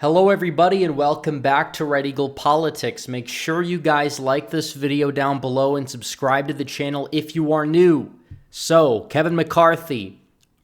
Hello everybody and welcome back to Red Eagle Politics. Make sure you guys like this video down below and subscribe to the channel if you are new. So, Kevin McCarthy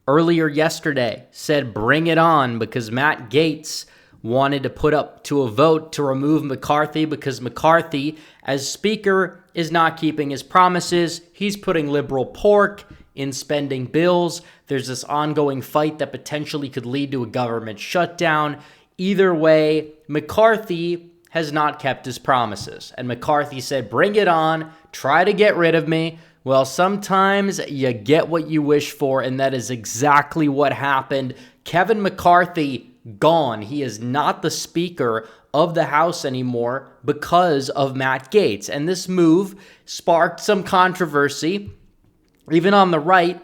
earlier yesterday said bring it on because Matt Gaetz wanted to put up to a vote to remove McCarthy because McCarthy, as Speaker, is not keeping his promises. He's putting liberal pork in spending bills. There's this ongoing fight that potentially could lead to a government shutdown. Either way, McCarthy has not kept his promises. And McCarthy said, bring it on, try to get rid of me. Well, sometimes you get what you wish for, and that is exactly what happened. Kevin McCarthy gone. He is not the Speaker of the House anymore because of Matt Gaetz. And this move sparked some controversy, even on the right,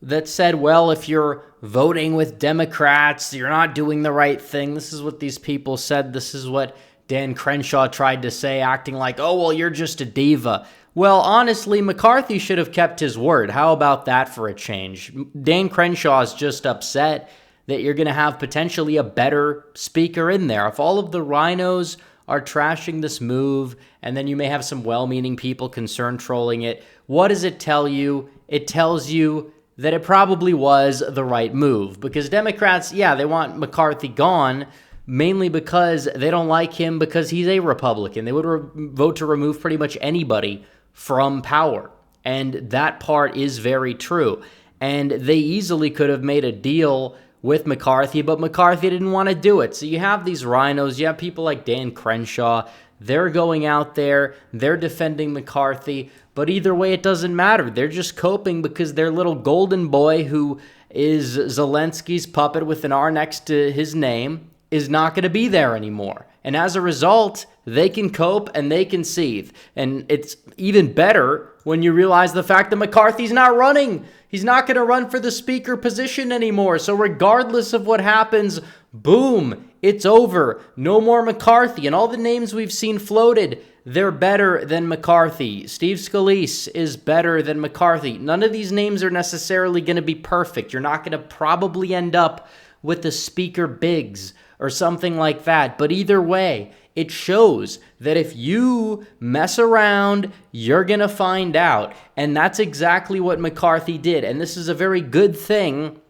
that said, well, if you're voting with Democrats, you're not doing the right thing. This is what these people said. This is what Dan Crenshaw tried to say, acting like, oh, well, you're just a diva. Well, honestly, McCarthy should have kept his word. How about that for a change? Dan Crenshaw is just upset that you're going to have potentially a better speaker in there. If all of the rhinos are trashing this move, and then you may have some well-meaning people concerned trolling it, what does it tell you? It tells you that it probably was the right move. Because Democrats, yeah, they want McCarthy gone, mainly because they don't like him because he's a Republican. They would vote to remove pretty much anybody from power. And that part is very true. And they easily could have made a deal with McCarthy, but McCarthy didn't want to do it. So you have these rhinos, you have people like Dan Crenshaw, they're going out there, they're defending McCarthy, but either way, it doesn't matter. They're just coping because their little golden boy, who is Zelensky's puppet with an R next to his name, is not going to be there anymore. And as a result, they can cope and they can seethe. And it's even better when you realize the fact that McCarthy's not running. He's not going to run for the Speaker position anymore. So regardless of what happens, boom, it's over. No more McCarthy. And all the names we've seen floated, they're better than McCarthy. Steve Scalise is better than McCarthy. None of these names are necessarily going to be perfect. You're not going to probably end up with the Speaker Biggs or something like that. But either way, it shows that if you mess around, you're going to find out. And that's exactly what McCarthy did. And this is a very good thing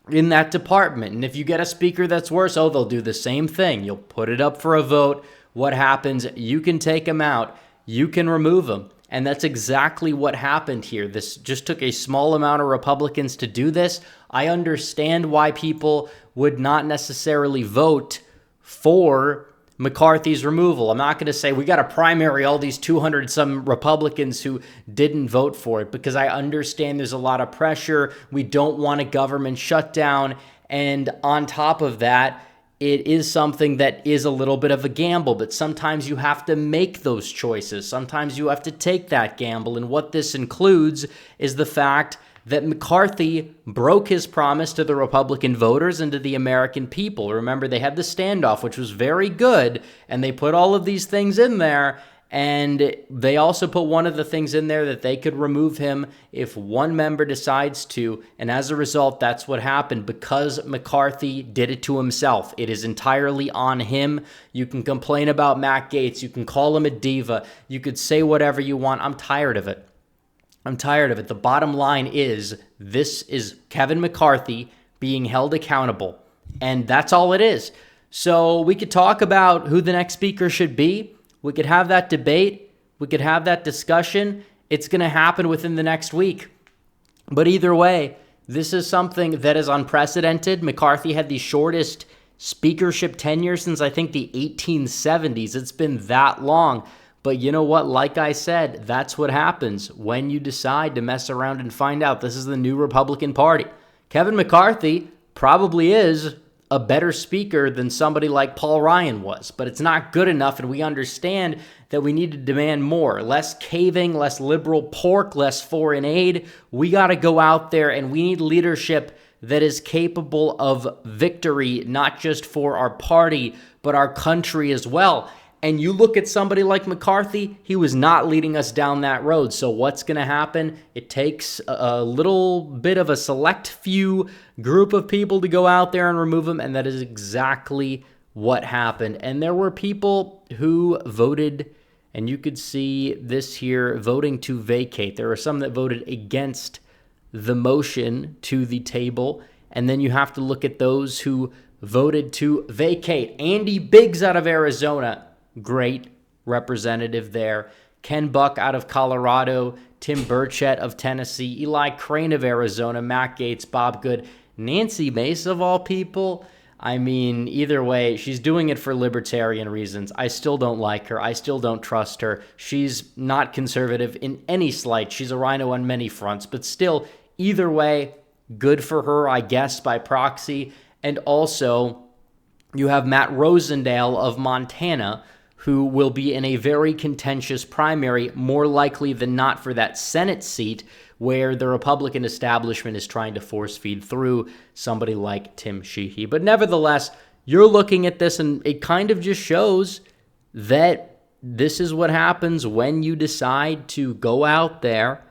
in that department. And if you get a speaker that's worse, oh, they'll do the same thing. You'll put it up for a vote. What happens? You can take them out. You can remove them. And that's exactly what happened here. This just took a small amount of Republicans to do this. I understand why people would not necessarily vote for McCarthy's removal. I'm not going to say we got to primary all these 200 some Republicans who didn't vote for it, because I understand there's a lot of pressure. We don't want a government shutdown. And on top of that, it is something that is a little bit of a gamble, but sometimes you have to make those choices. Sometimes you have to take that gamble. And what this includes is the fact that McCarthy broke his promise to the Republican voters and to the American people. Remember, they had the standoff, which was very good, and they put all of these things in there, and they also put one of the things in there that they could remove him if one member decides to, and as a result, that's what happened because McCarthy did it to himself. It is entirely on him. You can complain about Matt Gaetz. You can call him a diva. You could say whatever you want. I'm tired of it. I'm tired of it. The bottom line is this is Kevin McCarthy being held accountable, and that's all it is. So we could talk about who the next speaker should be. We could have that debate. We could have that discussion. It's going to happen within the next week. But either way, this is something that is unprecedented. McCarthy had the shortest speakership tenure since I think the 1870s. It's been that long. But you know what? Like I said, that's what happens when you decide to mess around and find out this is the new Republican Party. Kevin McCarthy probably is a better speaker than somebody like Paul Ryan was, but it's not good enough, and we understand that we need to demand more. Less caving, less liberal pork, less foreign aid. We got to go out there, and we need leadership that is capable of victory, not just for our party, but our country as well. And you look at somebody like McCarthy, he was not leading us down that road. So what's going to happen? It takes a little bit of a select few group of people to go out there and remove him, and that is exactly what happened. And there were people who voted, and you could see this here, voting to vacate. There are some that voted against the motion to the table. And then you have to look at those who voted to vacate. Andy Biggs out of Arizona, great representative there. Ken Buck out of Colorado, Tim Burchett of Tennessee, Eli Crane of Arizona, Matt Gaetz, Bob Good, Nancy Mace of all people. I mean, either way, she's doing it for libertarian reasons. I still don't like her. I still don't trust her. She's not conservative in any slight. She's a rhino on many fronts, but still, either way, good for her, I guess, by proxy. And also, you have Matt Rosendale of Montana, who will be in a very contentious primary, more likely than not for that Senate seat, where the Republican establishment is trying to force feed through somebody like Tim Sheehy. But nevertheless, you're looking at this, and it kind of just shows that this is what happens when you decide to go out there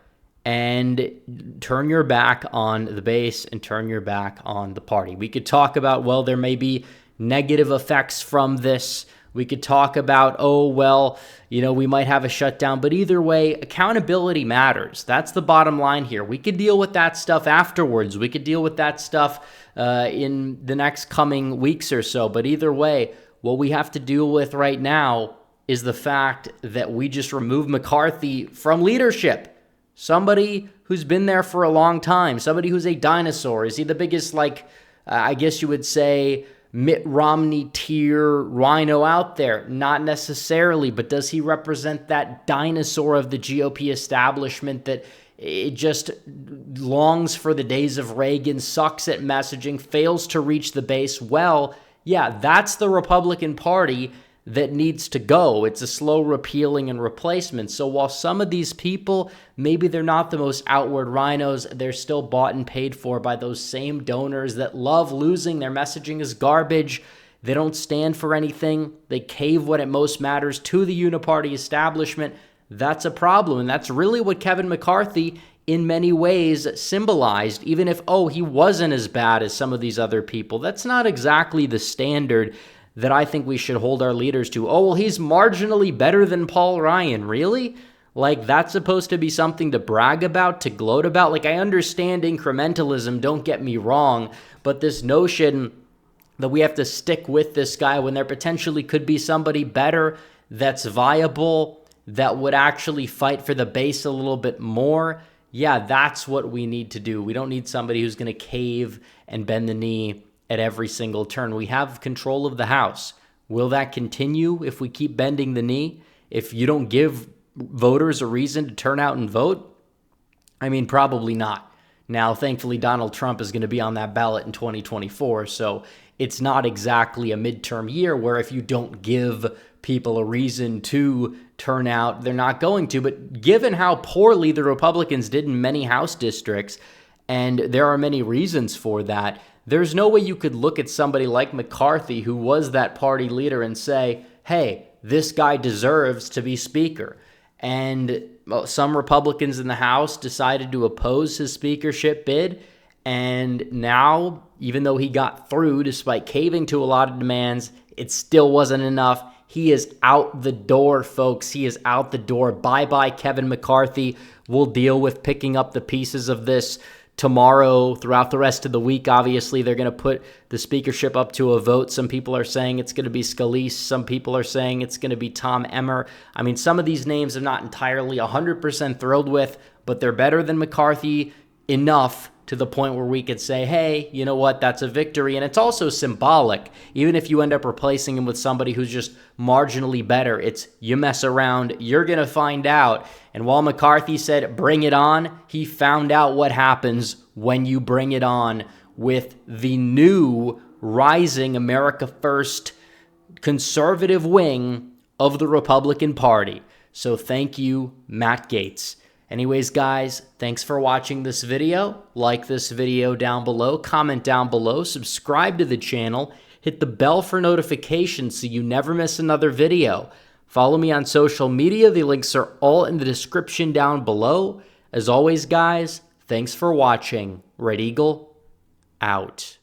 and turn your back on the base and turn your back on the party. We could talk about, well, there may be negative effects from this. We could talk about, oh, well, we might have a shutdown. But either way, accountability matters. That's the bottom line here. We could deal with that stuff afterwards. We could deal with that stuff in the next coming weeks or so. But either way, what we have to deal with right now is the fact that we just removed McCarthy from leadership. Somebody who's been there for a long time. Somebody who's a dinosaur. Is he the biggest, I guess you would say, Mitt Romney tier rhino out there? Not necessarily, but does he represent that dinosaur of the GOP establishment that it just longs for the days of Reagan, sucks at messaging, fails to reach the base? Well, yeah, that's the Republican Party that needs to go. It's a slow repealing and replacement. So while some of these people, maybe they're not the most outward rhinos, they're still bought and paid for by those same donors that love losing. Their messaging is garbage. They don't stand for anything. They cave when it most matters to the uniparty establishment. That's a problem. And that's really what Kevin McCarthy in many ways symbolized, even if, he wasn't as bad as some of these other people. That's not exactly the standard that I think we should hold our leaders to. Oh, well, he's marginally better than Paul Ryan. Really? That's supposed to be something to brag about, to gloat about? I understand incrementalism, don't get me wrong, but this notion that we have to stick with this guy when there potentially could be somebody better that's viable, that would actually fight for the base a little bit more, yeah, that's what we need to do. We don't need somebody who's going to cave and bend the knee at every single turn. We have control of the House. Will that continue if we keep bending the knee? If you don't give voters a reason to turn out and vote? I mean, probably not. Now, thankfully, Donald Trump is going to be on that ballot in 2024, so it's not exactly a midterm year where if you don't give people a reason to turn out, they're not going to. But given how poorly the Republicans did in many House districts, and there are many reasons for that, there's no way you could look at somebody like McCarthy, who was that party leader, and say, hey, this guy deserves to be speaker. And some Republicans in the House decided to oppose his speakership bid. And now, even though he got through, despite caving to a lot of demands, it still wasn't enough. He is out the door, folks. He is out the door. Bye-bye, Kevin McCarthy. We'll deal with picking up the pieces of this tomorrow, throughout the rest of the week. Obviously, they're going to put the speakership up to a vote. Some people are saying it's going to be Scalise. Some people are saying it's going to be Tom Emmer. I mean, some of these names I'm not entirely 100% thrilled with, but they're better than McCarthy enough to the point where we could say, hey, you know what, that's a victory. And it's also symbolic. Even if you end up replacing him with somebody who's just marginally better, it's you mess around, you're going to find out. And while McCarthy said, bring it on, he found out what happens when you bring it on with the new rising America First conservative wing of the Republican Party. So thank you, Matt Gaetz. Anyways, guys, thanks for watching this video. Like this video down below, comment down below, subscribe to the channel, hit the bell for notifications so you never miss another video. Follow me on social media. The links are all in the description down below. As always, guys, thanks for watching. Red Eagle, out.